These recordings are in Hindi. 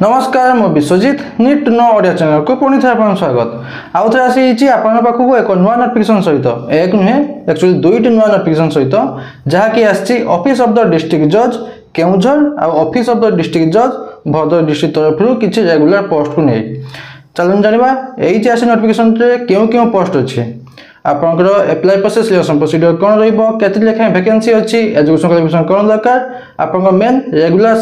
नमस्कार मु विश्वजित नीट नो ओडिया चैनल को पुणी थे आपन स्वागत आउ थे आसी आपन पाखु एक नुआ नोटिफिकेशन सहित एक नुहे एक्चुअली दुईटी नुआ नोटिफिकेशन सहित जहा कि आसी ऑफिस ऑफ द डिस्ट्रिक्ट जज केउझर आ ऑफिस ऑफ द डिस्ट्रिक्ट जज भद्रक डिस्ट्रिक्ट तरफ किसी रेगुलर पोस्ट को नहीं चलन जानिबा एई जे आसी नोटिफिकेशन रे केउ पोस्ट अछि आपनकर अप्लाई प्रोसेस सिलेक्शन प्रोसीजर कोन रहइबो केते लेखा वैकेंसी अछि एजुकेशन क्वालिफिकेशन कोन दरकार आपनकर मेन रेगुलर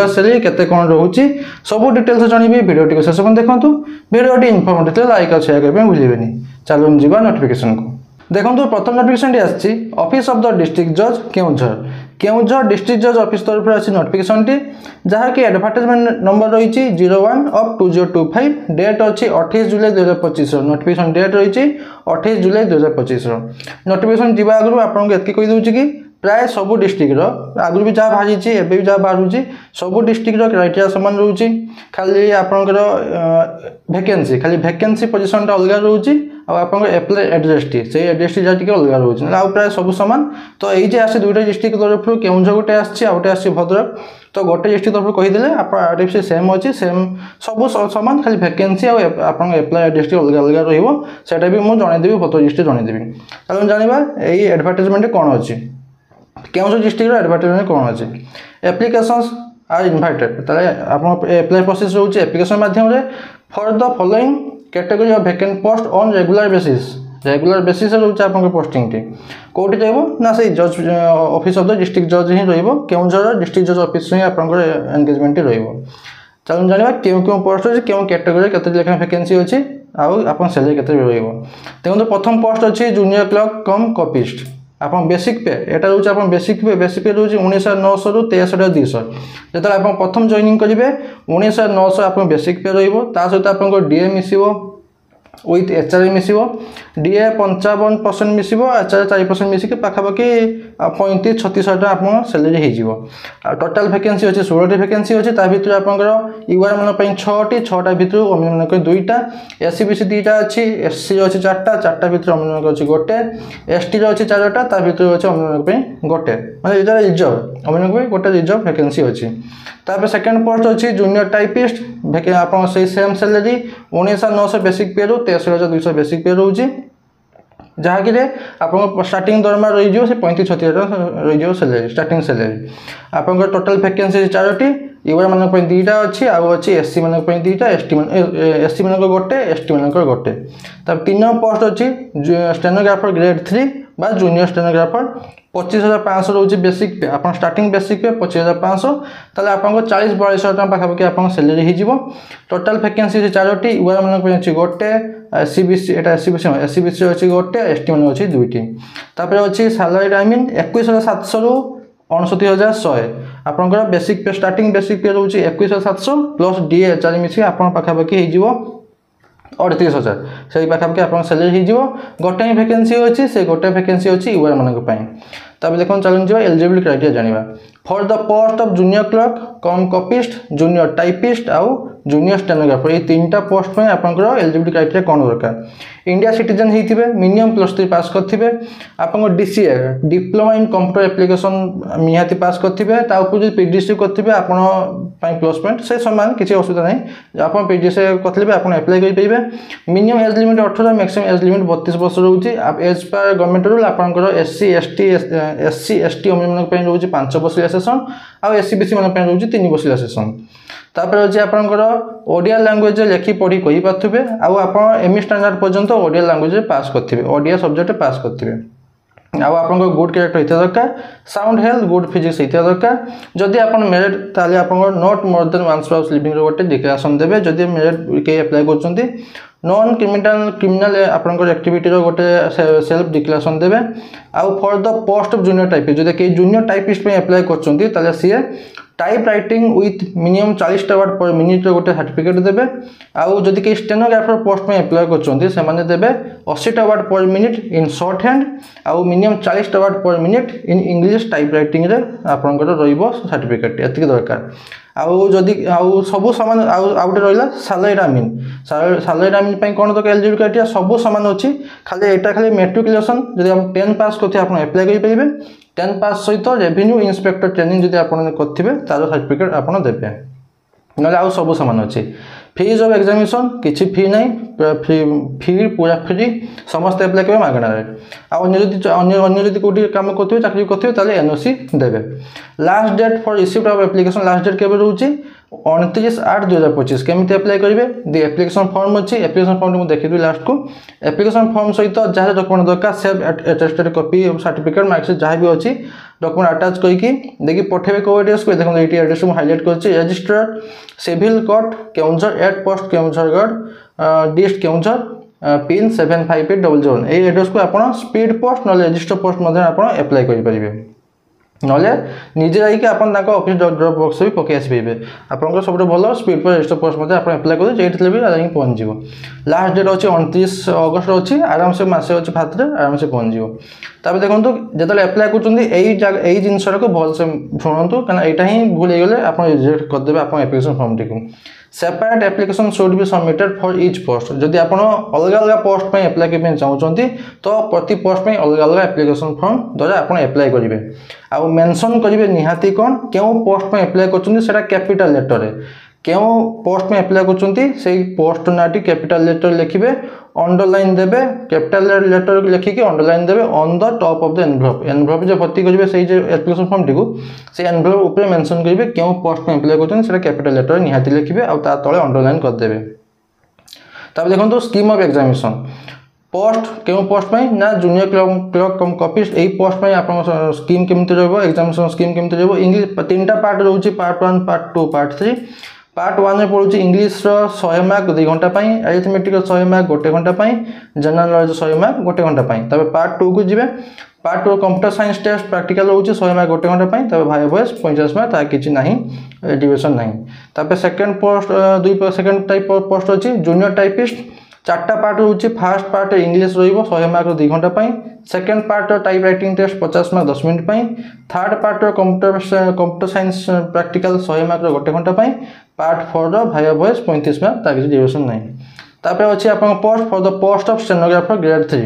सैलरी केते कोन रहउची सब डिटेल्स जानिबे वीडियो टिको शेष पन देखंतु वीडियो टी इन्फॉर्मेटिव लाइक और शेयर करबे भूलिबेनी चलो जीवा नोटिफिकेशन को देखंतु प्रथम नोटिफिकेशन टी आछि ऑफिस ऑफ द डिस्ट्रिक्ट जज केउझर डिस्ट्रिक्ट जज ऑफिस तरफ आछि नोटिफिकेशन टी जहा कि एडवर्टाइजमेंट नंबर रहिछि 01 ऑफ 2025 डेट अछि 28 जुलाई 2025 नोटिफिकेशन डेट रहिछि 28 जुलाई 2025 नोटिफिकेशन जीवा आगु आपन को एतकी कहि दोछि कि प्राय सब डिस्ट्रिक्ट रो आगु भी जा बाहरी छि एबे भी जा बाहरुछि सब डिस्ट्रिक्ट रो क्राइटेरिया समान रहउछि खाली आपनकर वैकेंसी खाली वैकेंसी पोजीशन ता अलग रहउछि आ आपन अप्लाई एड्रेस टी से एड्रेस टी जा टिके अलग रहउछि आ प्राय सब समान तो एई जे आसी दुइटा डिस्ट्रिक्ट तरफ केउझर गोटे आछि आ गोटे आछि भद्रक तो गोटे डिस्ट्रिक्ट तरफ कहि देले आप आरटीसी सेम अछि सेम सब समान खाली वैकेंसी आ आपन अप्लाई एड्रेस टी अलग अलग रहइबो सेटा भी मु जणै देबी भद्रक डिस्ट्रिक्ट जणै देबी चलो जानिबा एई एडवर्टाइजमेंट कोन अछि केउझर डिस्ट्रिक्ट रो एडवर्टाइजमेंट कोन अछि एप्लीकेशंस आर इनवाइटेड तले आपन अप्लाई प्रोसेस रहउछि एप्लीकेशन माध्यम रे for the following category of vacant post on regular basis रहउछि आपन पोस्टिंग टी कोठी जाइबो ना से जज ऑफिस ऑफ द डिस्ट्रिक्ट जज ही रहइबो केउझर डिस्ट्रिक्ट जज ऑफिस ही आपन एंगेजमेंट रहइबो चलो जानिबा केउ पोस्ट अछि केउ कैटेगरी केते लेखा वैकेंसी अछि आ आपन सैलरी केते रहइबो देखो प्रथम पोस्ट अछि जूनियर क्लर्क कम कॉपिस्ट आपन बेसिक पे एटा रहउछि आपन बेसिक पे रहउछि 19900 रु 63200 जेतले आपन प्रथम जॉइनिंग करिवे 19900 आपन बेसिक पे रहइबो ता सहित आपन को डीए मिसिबो विथ एचआर मिसिबो डीए 55% मिसिबो एचआर 4% मिसि के पाखाबाकी 35-36 टाका आपन सैलरी हे जिवो टोटल वैकेंसी अछि 16 टी वैकेंसी अछि ता भितर आपनकर यूआर मन पई 6टा भितर ओमिन मन को 2टा एससीबीसी 2टा अछि एससी अछि 4टा भितर ओमिन मन अछि गोटे एसटी रो अछि 4टा ता भितर अछि ओमिन मन पई गोटे माने इधर रिजर्व ओमिन को गोटे रिजर्व वैकेंसी अछि तापर सेकंड पोस्ट अछि जूनियर टाइपिस्ट वैके आपन से सेम सैलरी 19900 बेसिक पे रो 23200 बेसिक पे रहउछि जहा कि रे आपन स्टार्टिंग दरमा रहि जो से 35-36 रहि जो सैलरी स्टार्टिंग सैलरी आपन को टोटल वैकेंसी 4टी यूआर मन पई 2टा अछि आ अछि एससी मन पई 2टा एससी मन को गोटे एसटी मन को गोटे तब तीन पोस्ट अछि स्टेनोग्राफर ग्रेड 3 बा जूनियर स्टेनोग्राफर 25500 रहउछि बेसिक पे आपन स्टार्टिंग बेसिक पे 25500 तले आपन को 40-42 टाका पाखाबाकी आपन सैलरी हि जिवो टोटल वैकेंसी 4टी यूआर मन पई अछि गोटे एससीबीसी एटा एससीबीसी अछि गोटे एसटी मन अछि 2टी तापर अछि सैलरी आई मीन 21700 रु 69100 आपनकर बेसिक पे स्टार्टिंग बेसिक पे रहउछि 21700 प्लस डीए एचआर मिसी आपन पाखाबाकी हि जिवो 38000 सेही पाखाबाकी आपन सैलरी हि जिवो गोटे वैकेंसी अछि से गोटे वैकेंसी अछि यूआर मन पई तब देखन चलन जिवा एलिजिबल क्राइटेरिया जानिबा for the post of junior clerk cum copyist junior typist आउ जूनियर स्टेनोग्राफर ए तीनटा पोस्ट में आपनकर एलिजिबिलिटी क्राइटेरिया कोन दरकार इंडिया सिटीजन हिथिबे मिनिमम +3 पास करथिबे आपन DCA diploma in computer application मिहाती पास करथिबे ता ऊपर जे पीडीसी करथिबे आपन पई प्लस पॉइंट से समान किछि असुविधा नै आपन पीडीसी करथिबे आपन अप्लाई करि पइबे minimum age limit 18 maximum age limit 32 वर्ष रहउची आप एज पर गवर्नमेंट रूल आपनकर एससी एसटी ओमेन पई रहउची 5 वर्ष सेशन आ एससीबीसी मन पई रहउची 3 वर्ष सेशन तापर अछि आपनकर ओडिया लैंग्वेज लेखि पढी कहि पाथुबे आ आपन एमई स्टैंडर्ड पर्यंत ओडिया लैंग्वेज पास करथिबे ओडिया सब्जेक्ट पास करथिबे आ आपनकर गुड कैरेक्टर हिते दरकार साउंड हेल्थ गुड फिजिक्स हिते दरकार जदि आपन मेरिट ताले आपनकर not more than one spouse living रो गोटे डिक्लेरेशन देबे जदि मेरिट के अप्लाई करचंती नॉन क्रिमिनल आपनकर एक्टिविटी रो गोटे सेल्फ डिक्लेरेशन देबे आ for the post of junior typist जदि के जूनियर टाइपिस्ट पे अप्लाई करचंती ताले सी type writing with minimum 40 word per minute गोटे सर्टिफिकेट देबे आउ जदि के स्टेनोग्राफर पोस्ट में अप्लाई करचंती से माने देबे 80 word per minute in short hand आउ minimum 40 word per minute in English type writing रे आपनकर रहिबो सर्टिफिकेट एतिक दरकार आउ जदि आउ सब समान आउटे रहिला सैलरी रामिन पई कोन तो एलिजिबल क्राइटेरिया सब समान अछि खाली एटा खाली मैट्रिकुलेशन जदि हम 10 पास करथि आपण अप्लाई करि परिबे 10 पास सहित रेवेन्यू इंस्पेक्टर ट्रेनिंग जदि आपण करथिबे तार सर्टिफिकेट आपण देबे ना आउ सब सामान अच्छे फीज ऑफ एग्जामिनेशन किसी फी नहीं फी पूरा फ्री समस्त एप्लाई करेंगे मागणार अन्य कौटी कम करेंगे चाकरी करेंगे एनओसी देवे last date for receipt of application last date केवे रोचे 29/8/2025 केमी एप्लाई करेंगे दि एप्लिकेशन फॉर्म अच्छी एप्लिकेशन फॉर्म मुझे देखी लास्ट को एप्लिकेशन फॉर्म सहित जहाँ डॉक्यूमेंट दरकार self attested copy certificate marksheet जहाँ भी अच्छी डॉक्यूमेंट अटैच करके देखिए पठेबे को एड्रेस को देखो ये एड्रेस मुझे हाईलाइट कर registered civil court Keonjhar at post Keonjhargarh dist Keonjhar pin 75800 ये एड्रेस को आप स्पीड पोस्ट ना रजिस्टर पोस्ट एप्लाई करेंगे ना निजे जाकि आप ऑफिस ड्रॉप बॉक्स भी पकई आसपे आपंकर सब भल speed post register post apply करेंगे जेठी भी पहुँच जाओ लास्ट डेट अच्छी 29 अगस्त अच्छी आराम से मसे अच्छे फात आराम से पहुँच जाओ तब देखो जो एप्लाई कर जिनसा को भल से शुणु कहीं यहाँ ही भूल होगले आप रिजेक्ट करदे आप application form T separate application should be submitted for each post जदि आप अलग अलग पोस्ट पर एप्लाई करने चाहते तो प्रति पोस्ट में अलग अलग एप्लिकेशन फॉर्म द्वारा आप एप्लाई करेंगे आउ मेंशन करेंगे निहाती कौन क्यों पोस्ट पर एप्लाई कर कैपिटल लेटर क्यों पोस्ट में एप्लाई कर पोस्ट नाटी कैपिटल लेटर लिखिए अंडरलाइन देवे कैपिटल लेटर लिखिकी अंडरलाइन देवे on the top of the envelope जो भर्ती करेंगे से एप्लिकेशन फॉर्म टी से एनवेलप ऊपर मेंशन करेंगे क्यों पोस्ट में एप्लाई कर कैपिटल लेटर निहाती लिखिए और तले अंडरलाइन करदे तब देखो स्कीम ऑफ एग्जामिनेशन पोस्ट क्यों पोस्ट में ना जूनियर क्लर्क कम कॉपिस्ट यही पोस्ट में आप स्कीम केमती एग्जामिनेशन स्कीम केमती इंग्लिश 3टा पार्ट रोचे पार्ट 1 पार्ट 2 पार्ट 3 पार्ट 1 में पढ़ुची इंग्लिश 100 मार्क 2 घंटा अरिथमेटिक 100 मार्क 1 घंटा जनरल नॉलेज 100 मार्क 1 घंटा तब पार्ट 2 को जी part 2 computer science test practical रोचे 100 मार्क 1 घंटा तब भाई वॉइस 50 मार्क तार किसी ना डिविजन ना तब second post second type post अच्छी जूनियर टाइपिस्ट 4टा पार्ट रोचे फास्ट पार्ट इंग्लिश रो100 मार्क 2 घंटा second part type writing test 50 mark 10 minute third part computer science practical 100 mark 1 घंटा पार्ट 4 भाई वॉइस 35 मार्क तार किसी डिविजन ना तापर अच्छी आप post for the post of stenographer grade 3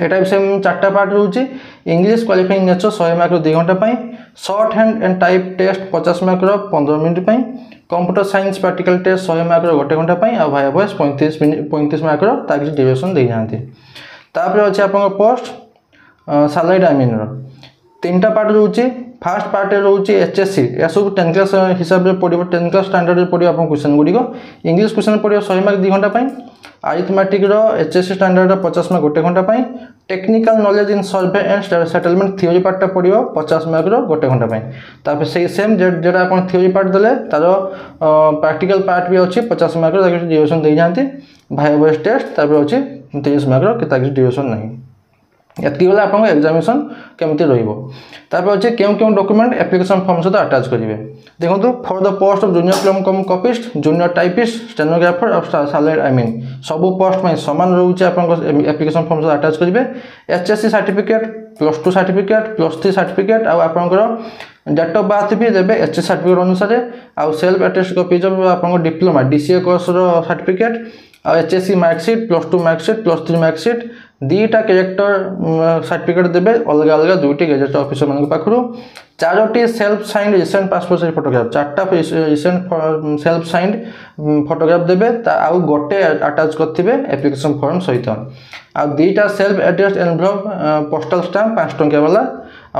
यहाँ भी सेम 4टा पार्ट रोचे इंग्लिश क्वालिफाइंग नेचर 100 मार्क 2 घंटा shorthand and type test 50 mark 15 minute computer science practical test 100 mark 1 घंटा और भाई वॉइस 35 मार्क तार किसी डिविजन दे जाती तापर अच्छे आप पोस्ट सैलरी आमीन 3टा पार्ट रोचे फास्ट पार्ट रोचे एचएससी यह सब 10 क्लास हिसाब से पड़ो 10 क्लास स्टैंडर्ड पड़ो आप क्वेश्चन गुड़िक इंग्लिश क्वेश्चन पड़ो 100 मार्क 2 घंटा अरिथमेटिक एचएससी स्टैंडर्ड 50 मार्क 1 घंटा technical knowledge in survey and settlement theory पार्टा पड़ो 50 मार्क 1 घंटा तापर से सेम जो आप थ्योरी पार्ट देले तार प्रैक्टिकल पार्ट भी अच्छी 50 मार्क डिविजन दे जाती भाई वॉइस टेस्ट तापर अच्छी 30 मार्क किसी डिविजन ना ये आप एग्जामिनेशन केमती रहा अच्छे क्यों क्यों डॉक्यूमेंट एप्लिकेशन फॉर्म सहित अटैच करेंगे देखो for the post of junior clerk cum copyist junior typist stenographer और सैलरी आमीन सब पोस्ट में सामान रोचे आप एप्लिकेशन फॉर्म सहित अटैच करेंगे एचएससी सर्टिफिकेट +2 सर्टिफिकेट +3 सर्टिफिकेट और आपंकर डेट ऑफ बर्थ भी देवे एचएससी सर्टिफिकेट अनुसार आउ सेल्फ अटेस्ट कॉपी जब आप डिप्लोमा डीसीए कोर्स सर्टिफिकेट और एचएससी मार्कशीट +2 मार्कशीट +3 मार्कशीट 2टा कैरेक्टर सर्टिफिकेट देवे अलग अलग 2टी गेजेट ऑफिसर मान पाखु 4टी self signed recent passport size photograph 4टा रिसेंट सेल्फ साइंड फोटोग्राफ देवे आउ गोटे अटैच करेंगे एप्लिकेशन फॉर्म सहित आ 2टा self address envelope postal stamp 5 टंकिया वाला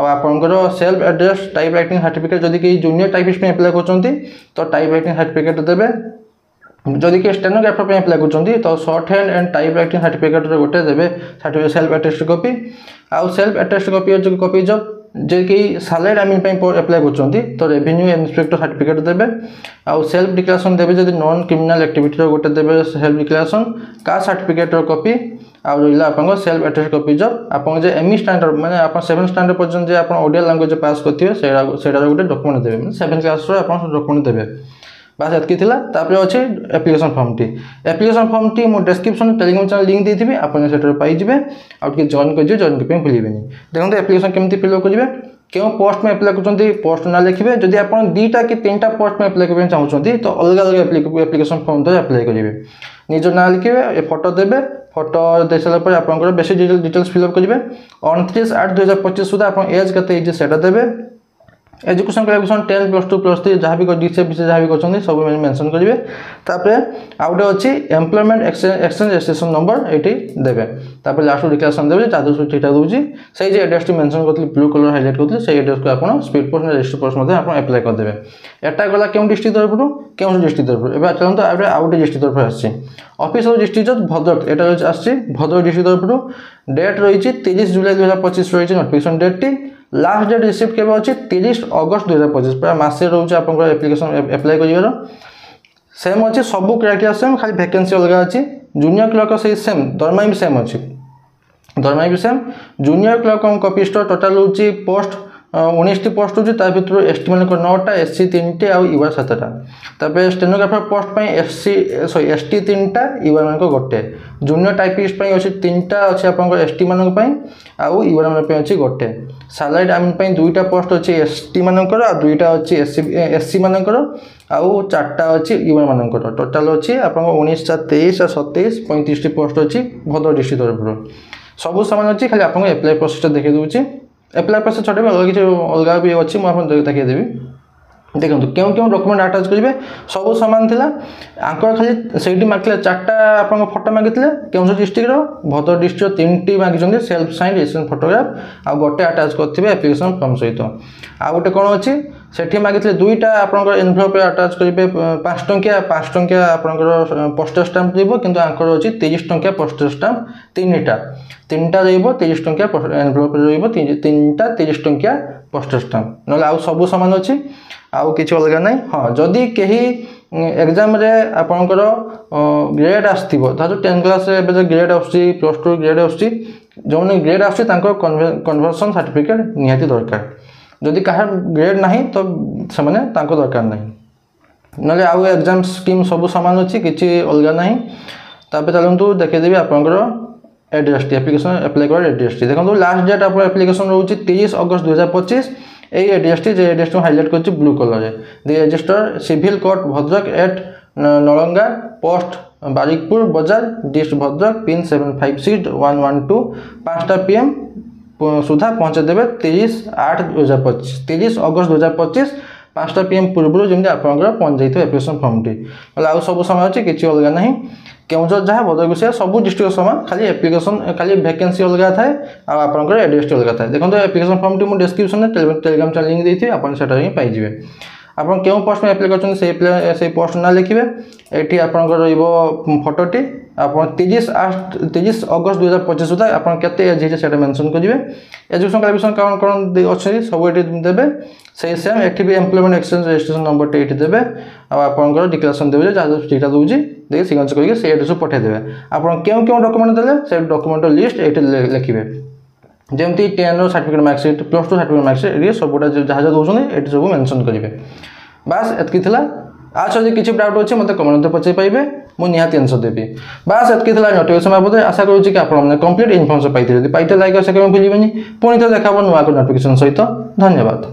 आपंकर self address type writing certificate जदि कि जूनियर टाइपिस्ट में एप्लाई कर टाइप राइटिंग सर्टिफिकेट देवे जदि कि स्टेनोग्राफर पे एप्लाई कर तो short hand and type writing certificate गोटे देवे सर्टिफिकेट सेल्फ अटेस्ट कॉपी आउ सेल्फ अटेस्ट कॉपी जब जे कि सैलरी आमीन एप्लाई कर तो रेवेन्यू इंस्पेक्टर सर्टिफिकेट देवे आउ सेल्फ डिक्लेरेशन देवे जब नॉन क्रिमिनल एक्टिविटी गोटे देवे self declaration caste certificate copy आउ रहा आप सेल्फ अटेस्ट कॉपी जब आप एमई स्टैंडर्ड माने आप 7 स्टैंडर्ड पर्यंत आप ओडिया लैंग्वेज पास करेंगे से गोटे डॉक्यूमेंट देवे 7 क्लास डॉक्यूमेंट देवे बास एतकी अच्छे application form T application form T मुझे डिस्क्रिप्शन टेलीग्राम चैनल लिंक देती आपने पाइबे आउट जॉइन करेंगे जॉइन करने भूलें देखो एप्लिकेशन केमती फिलअप करेंगे क्यों पोस्ट में एप्लाई कर पोस्ट ना लिखे जदि आप 2टा कि 3टा पोस्ट में एप्लाई करना चाहते तो अलग अलग एप्लिकेशन फॉर्म द्वारा एप्लाई करेंगे निज ना लिखे फोटो देवे फोटो दे सारापर आप बेस डिटेल्स फिलअप करेंगे 29/8/2025 सुधा आप एज के देवे एजुकेशन क्वालिफिकेशन 10 +2 +3 जहाँ भी डीसीए जहाँ भी कर सब मेंशन करेंगे। तापर आउ गोटे अच्छी एम्प्लॉयमेंट एक्सचेंज रजिस्ट्रेशन नंबर ये देवे। तापर लास्ट डिक्लेरेशन देवे चार्जेस ठीक ठाक दूसरी से एड्रेस मेंशन करते ब्लू कलर हाइलाइट करते से एड्रेस को आप speed post register post apply करदे। एटा गला क्यों डिस्ट्रिक्ट तरफ क्यों डिस्ट्रिक्ट तरफ एवं चलते आउ गए डिस्ट्रिक्ट तरफ आसी ऑफिस ऑफ डिस्ट्रिक्ट जज भद्रक यहाँ आसी भद्रक डिस्ट्रिक्ट तरफ डेट रही 30 जुलाई 2025 रही नोटिफिकेशन डेट टी लास्ट डेट रिसीव के अच्छे 30 अगस्त 2025 पूरा मसे रोचे आप एप्लिकेशन एप्लाई कर सेम अच्छे सब क्राइटेरिया सेम खाली वैकेंसी अलग अच्छी जूनियर क्लर्क से सेम दरमा भी सेम अच्छी दरमा भी सेम जूनियर क्लर्क कपिस्ट टोटाल होची पोस्ट 19 पोस्ट होची ता भितर एसटी मान 9टा एससी 3टी आउ यूआर 7टा तापर स्टेनोग्राफर पोस्ट पई एसटी 3टा यूआर मान गोटे जूनियर टाइपिस्ट पई अछि 3टा अछि आपन एसटी मान पई आउ यूआर मान पई अछि गोटे सैलरी आम पई 2टा पोस्ट अछि एसटी मानकर आ 2टा अछि एससी मानकर आउ 4टा अछि यूआर मानकर टोटल अछि आपन 19 23 27 35 पोस्ट अछि भद्रक डिस्ट्रिक्ट तरफ सब सामान अछि खाली आपन अप्लाई प्रोसेस देखै दोछि एप्लाई प्रोसेस छोटे अलग किसी अलग भी अच्छी मुझे देखिदेवी देखो क्यों क्यों डॉक्यूमेंट अटैच करेंगे सब सामान थिला आंकर खाली से मार्क 4टा आप फोटो मागिले केउझर डिस्ट्रिक्ट भद्रक डिस्ट्रिक्ट 3टी मागिं सेल्फ साइन रेजिस्ट्रेशन फोटोग्राफ आ गोटे अटैच करते एप्लिकेशन फॉर्म सहित आ गोटे कौन अच्छी सेठी मागिले 2टा आप एनवेलप अटैच करेंगे 5 टंकिया आपंकर पोस्टल स्टाम्प देव किंतु आंकर अच्छी 30 टंकिया पोस्टल स्टाम्प 3टा रहिबो 30 टंकिया एनवेलप रहिबो 3टा 30 टंकिया पोस्टल स्टाम्प न आउ सब सामान अच्छी आउ किसी अलग ना हाँ जदि कहीं एग्जाम रे आपणकर ग्रेड आसो 10 क्लास ग्रेड +2 ग्रेड जो ग्रेड कन्वर्सन सर्टिफिकेट निहाती दरकार जदि कहार ग्रेड ना तो से दरकार ना ना आउ एग्जाम स्कीम सब सामान अच्छी किसी अलग ना तापर चलतु देखीदेवी आपंकर एड्रेस एप्लिकेशन एप्लाई कर एड्रेस देखो लास्ट डेट आप एप्लिकेशन रोचे 30 अगस्त 2025 यही एड्रेस टी एड्रेस को हाइलाइट कर ब्लू कलर दि register civil court Bhadrak at Nalanga post Barikpur बाजार डिस्ट्रिक्ट भद्रक पिन 756112 5टा PM सुधा पहुँचे देवे 30 अगस्त 2025 5टा PM पूर्व जमी आप पहुँच जाइए एप्लिकेशन फॉर्म टी आउ सब समय अच्छे किसी अलग ना केउझर जहाँ भद्रक विषय सब डिस्ट्रिक्ट समान खाली एप्लिकेशन खाली वैकेंसी अलग थाए आपंकर एड्रेस अलग थाए देखो एप्लिकेशन फॉर्म टी मुझे डिस्क्रिप्शन में टेलीग्राम चैनल लिंक देती आप पाइबे आप क्यों पोस्ट में एप्लाई कर पोस्ट ना लिखे ये आपंकर फोटोटी आप 30 अगस्त 2025 सुधा आप एज है मेंशन करेंगे एजुकेशन क्वालिफिकेशन कौन कौन अच्छे सब ये देवे से सेम एटी भी employment exchange registration number T देवे आपंकर डिक्लेरेशन देवे जहाँ ठीका दूसरी देखिए सिग्नेचर करके से एड्रेस पठेदेवे आप क्यों क्यों डॉक्यूमेंट देले से डॉक्यूमेंट लिस्ट ये लिखे जमती 10 सर्टिफिकेट मार्कशीट +2 सर्टिफिकेट मार्कशीट ये सबुटा जहाँ जहाँ दूसरे ये सब मेंशन करेंगे बास एतकी थिला आज जब किसी डाउट अच्छे मतलब कमेंट पचार पाइबे मुझे निहाती आंसर देवी बास एतकी थिला नोटिफिकेशन बाबद आशा करुँच कि आपने कंप्लीट इनफॉर्मेशन पाइते लाइक और शेयर भूलिए पुणी थे देखा नुआ नोटिफिकेशन सहित धन्यवाद।